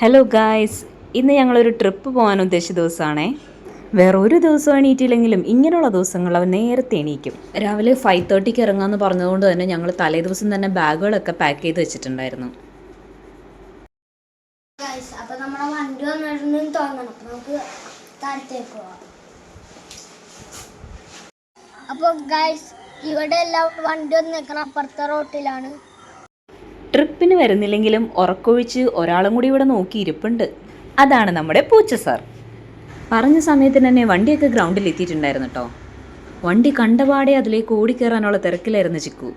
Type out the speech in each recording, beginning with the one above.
Hello guys, ഇന്ന് ഞങ്ങളൊരു trip പോകാൻ ഉദ്ദേശിച്ച ദിവസമാണേ. വേറെ ഒരു ദിവസം എണീറ്റില്ലെങ്കിലും ഇങ്ങനെയുള്ള ദിവസങ്ങൾ അവൻ നേരത്തെ എണീക്കും. രാവിലെ 5:30 ഇറങ്ങാമെന്ന് പറഞ്ഞതുകൊണ്ട് തന്നെ ഞങ്ങൾ തലേ ദിവസം തന്നെ ബാഗുകളൊക്കെ പാക്ക് ചെയ്ത് വെച്ചിട്ടുണ്ടായിരുന്നു. അപ്പോൾ നമ്മുടെ വണ്ടി വന്നിട്ടുണ്ടെന്ന് തോന്നണം. നമുക്ക് താഴത്തേക്ക് പോവാം. അപ്പോൾ ഗൈസ്, ഇവിടെ എല്ലാം വണ്ടി വന്ന് നിൽക്കണം അപ്പുറത്തെ റോട്ടിലാണ്. ട്രിപ്പിന് വരുന്നില്ലെങ്കിലും ഉറക്കൊഴിച്ച് ഒരാളും കൂടി ഇവിടെ നോക്കിയിരിപ്പുണ്ട്. അതാണ് നമ്മുടെ പൂച്ച സാർ. പറഞ്ഞ സമയത്തിന് തന്നെ വണ്ടിയൊക്കെ ഗ്രൗണ്ടിൽ എത്തിയിട്ടുണ്ടായിരുന്നു കേട്ടോ. വണ്ടി കണ്ടപാടെ അതിലേക്ക് ഓടിക്കയറാനുള്ള തിരക്കിലായിരുന്നു ചിക്കു.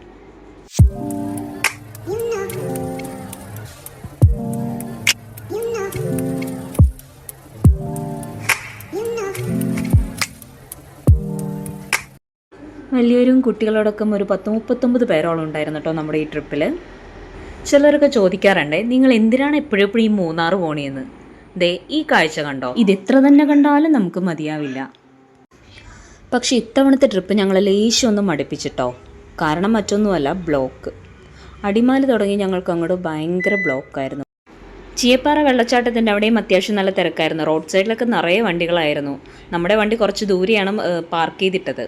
വലിയൊരും കുട്ടികളോടൊപ്പം ഒരു 10-39 പേരോളം ഉണ്ടായിരുന്നു കേട്ടോ നമ്മുടെ ഈ ട്രിപ്പിൽ. ചിലരൊക്കെ ചോദിക്കാറുണ്ട്, നിങ്ങൾ എന്തിനാണ് എപ്പോഴും ഈ മൂന്നാർ പോണിയെന്ന്. ദേ ഈ കാഴ്ച കണ്ടോ, ഇത് എത്ര തന്നെ കണ്ടാലും നമുക്ക് മതിയാവില്ല. പക്ഷെ ഇത്തവണത്തെ ട്രിപ്പ് ഞങ്ങളെ ലേശം ഒന്നും മടുപ്പിച്ചിട്ടോ. കാരണം മറ്റൊന്നുമല്ല, ബ്ലോക്ക്. അടിമാലി തുടങ്ങി ഞങ്ങൾക്ക് അങ്ങോട്ട് ഭയങ്കര ബ്ലോക്കായിരുന്നു. ചീയപ്പാറ വെള്ളച്ചാട്ടത്തിൻ്റെ അവിടെയും അത്യാവശ്യം നല്ല തിരക്കായിരുന്നു. റോഡ് സൈഡിലൊക്കെ നിറയെ വണ്ടികളായിരുന്നു. നമ്മുടെ വണ്ടി കുറച്ച് ദൂരെയാണ് പാർക്ക് ചെയ്തിട്ടത്.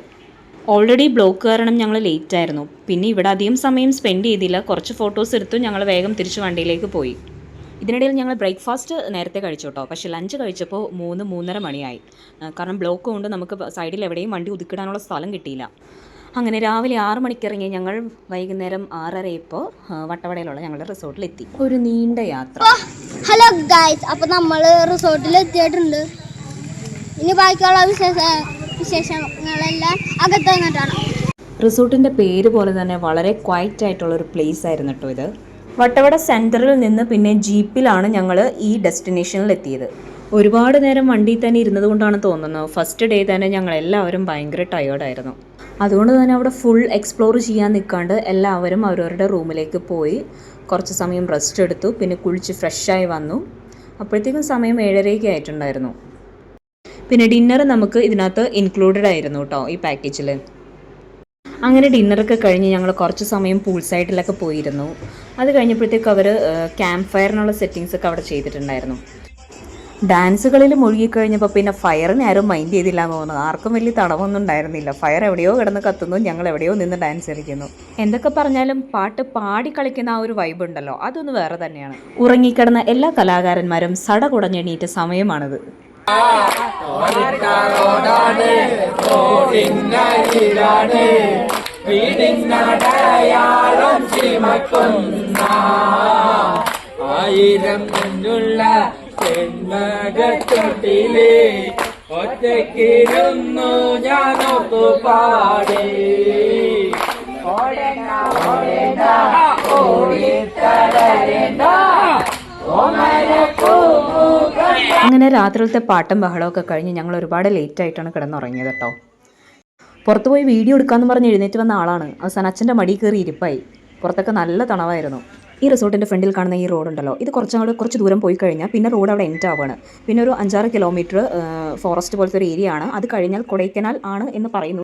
ഓൾറെഡി ബ്ലോക്ക് കാരണം ഞങ്ങൾ ലേറ്റ് ആയിരുന്നു. പിന്നെ ഇവിടെ അധികം സമയം സ്പെൻഡ് ചെയ്തില്ല. കുറച്ച് ഫോട്ടോസ് എടുത്തു ഞങ്ങൾ വേഗം തിരിച്ച് വണ്ടിയിലേക്ക് പോയി. ഇതിനിടയിൽ ഞങ്ങൾ ബ്രേക്ക്ഫാസ്റ്റ് നേരത്തെ കഴിച്ചു കേട്ടോ. പക്ഷേ ലഞ്ച് കഴിച്ചപ്പോൾ 3-3:30 മണിയായി. കാരണം ബ്ലോക്ക് കൊണ്ട് നമുക്ക് സൈഡിൽ എവിടെയും വണ്ടി ഒതുക്കിടാനുള്ള സ്ഥലം കിട്ടിയില്ല. അങ്ങനെ രാവിലെ 6 മണിക്ക് ഇറങ്ങി ഞങ്ങൾ വൈകുന്നേരം 6:30 ഇപ്പോൾ വട്ടവടയിലുള്ള ഞങ്ങളുടെ റിസോർട്ടിലെത്തി. ഒരു നീണ്ട യാത്ര. ഹലോ ഗൈസ്, അപ്പോൾ നമ്മൾ റിസോർട്ടിൽ എത്തിയിട്ടുണ്ട്. ഇനി ബാക്കിയുള്ള വിശേഷങ്ങളെല്ലാം അകത്ത് നിന്നിട്ടാണ്. റിസോർട്ടിൻ്റെ പേര് പോലെ തന്നെ വളരെ ക്വയറ്റ് ആയിട്ടുള്ളൊരു പ്ലേസ് ആയിരുന്നു കേട്ടോ ഇത്. വട്ടവട സെൻറ്ററിൽ നിന്ന് പിന്നെ ജീപ്പിലാണ് ഞങ്ങൾ ഈ ഡെസ്റ്റിനേഷനിൽ എത്തിയത്. ഒരുപാട് നേരം വണ്ടിയിൽ തന്നെ ഇരുന്നത് കൊണ്ടാണ് തോന്നുന്നത്, ഫസ്റ്റ് ഡേ തന്നെ ഞങ്ങൾ എല്ലാവരും ഭയങ്കര ടയേർഡായിരുന്നു. അതുകൊണ്ട് തന്നെ അവിടെ ഫുൾ എക്സ്പ്ലോർ ചെയ്യാൻ നിൽക്കാണ്ട് എല്ലാവരും അവരവരുടെ റൂമിലേക്ക് പോയി കുറച്ച് സമയം റെസ്റ്റ് എടുത്തു. പിന്നെ കുളിച്ച് ഫ്രഷായി വന്നു. അപ്പോഴത്തേക്കും സമയം 7:30 ആയിട്ടുണ്ടായിരുന്നു. പിന്നെ ഡിന്നർ നമുക്ക് ഇതിനകത്ത് ഇൻക്ലൂഡഡ് ആയിരുന്നു കേട്ടോ ഈ പാക്കേജിൽ. അങ്ങനെ ഡിന്നറൊക്കെ കഴിഞ്ഞ് ഞങ്ങൾ കുറച്ച് സമയം പൂൾ സൈഡിലൊക്കെ പോയിരുന്നു. അത് കഴിഞ്ഞപ്പോഴത്തേക്ക് അവർ ക്യാമ്പ് ഫയറിനുള്ള സെറ്റിങ്സൊക്കെ അവിടെ ചെയ്തിട്ടുണ്ടായിരുന്നു. ഡാൻസുകളിൽ മുഴുകിക്കഴിഞ്ഞപ്പോൾ പിന്നെ ഫയറിനെ ആരും മൈൻഡ് ചെയ്തില്ല എന്ന് തോന്നുന്നു. ആർക്കും വലിയ തടവൊന്നും ഉണ്ടായിരുന്നില്ല. ഫയർ എവിടെയോ കിടന്ന് കത്തുന്നു, ഞങ്ങൾ എവിടെയോ നിന്ന് ഡാൻസ് കളിക്കുന്നു. എന്തൊക്കെ പറഞ്ഞാലും പാട്ട് പാടി കളിക്കുന്ന ആ ഒരു വൈബ് ഉണ്ടല്ലോ, അതൊന്ന് വേറെ തന്നെയാണ്. ഉറങ്ങിക്കിടന്ന എല്ലാ കലാകാരന്മാരും സട കുടഞ്ഞെണീറ്റ സമയമാണത്. ആയിരം മുന്നുള്ള ചെന്മകത്തൊട്ടിലേ ഒറ്റക്കിരുന്നു ഞാനൊത്തു പാടി. അങ്ങനെ രാത്രിയിലത്തെ പാട്ടും ബഹളമൊക്കെ കഴിഞ്ഞ് ഞങ്ങൾ ഒരുപാട് ലേറ്റ് ആയിട്ടാണ് കിടന്നുറങ്ങിയത് കേട്ടോ. പുറത്ത് പോയി വീഡിയോ എടുക്കാമെന്ന് പറഞ്ഞ് എഴുന്നേറ്റ് വന്ന ആളാണ് അവസാനം അച്ഛൻ്റെ മടി കയറി ഇരിപ്പായി. പുറത്തൊക്കെ നല്ല തണവായിരുന്നു. ഈ റിസോർട്ടിൻ്റെ ഫ്രണ്ടിൽ കാണുന്ന ഈ റോഡുണ്ടല്ലോ, ഇത് കുറച്ച് ദൂരം പോയി കഴിഞ്ഞാൽ പിന്നെ റോഡ് അവിടെ എൻഡ് ആവുകയാണ്. പിന്നെ ഒരു 5-6 കിലോമീറ്റർ ഫോറസ്റ്റ് പോലത്തെ ഒരു ഏരിയ ആണ്. അത് കഴിഞ്ഞാൽ കൊടൈക്കനാൽ ആണ് എന്ന് പറയുന്നു.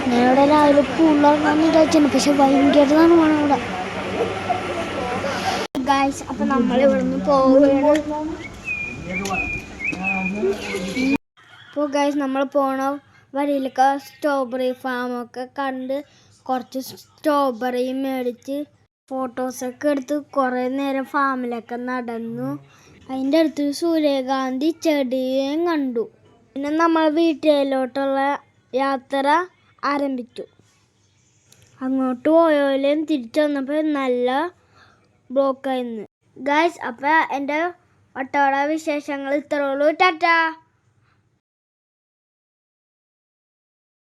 ഞാനിവിടെ രാവിലെ പൂളിറങ്ങാന്ന് വിചാരിച്ചു, പക്ഷെ ഭയങ്കര തണുപ്പാണ് ഇവിടെ ഗൈസ്. അപ്പം നമ്മൾ ഇവിടുന്ന് പോവുകയാണ്. അപ്പോൾ ഗൈസ്, നമ്മൾ പോണ വഴിയിലൊക്കെ സ്ട്രോബെറി ഫാമൊക്കെ കണ്ട് കുറച്ച് സ്ട്രോബെറിയും മേടിച്ച് ഫോട്ടോസൊക്കെ എടുത്ത് കുറേ നേരം ഫാമിലൊക്കെ നടന്നു. അതിൻ്റെ അടുത്ത് സൂര്യകാന്തി ചെടിയും കണ്ടു. പിന്നെ നമ്മൾ വീട്ടിലോട്ടുള്ള യാത്ര ആരംഭിച്ചു. അങ്ങോട്ട് പോയാലും തിരിച്ചു വന്നപ്പോൾ നല്ല ബ്ലോക്കായിരുന്നു ഗൈസ്. അപ്പോൾ എൻ്റെ വട്ടവട വിശേഷങ്ങൾ ഇത്രയുള്ളൂ. ടാറ്റാ.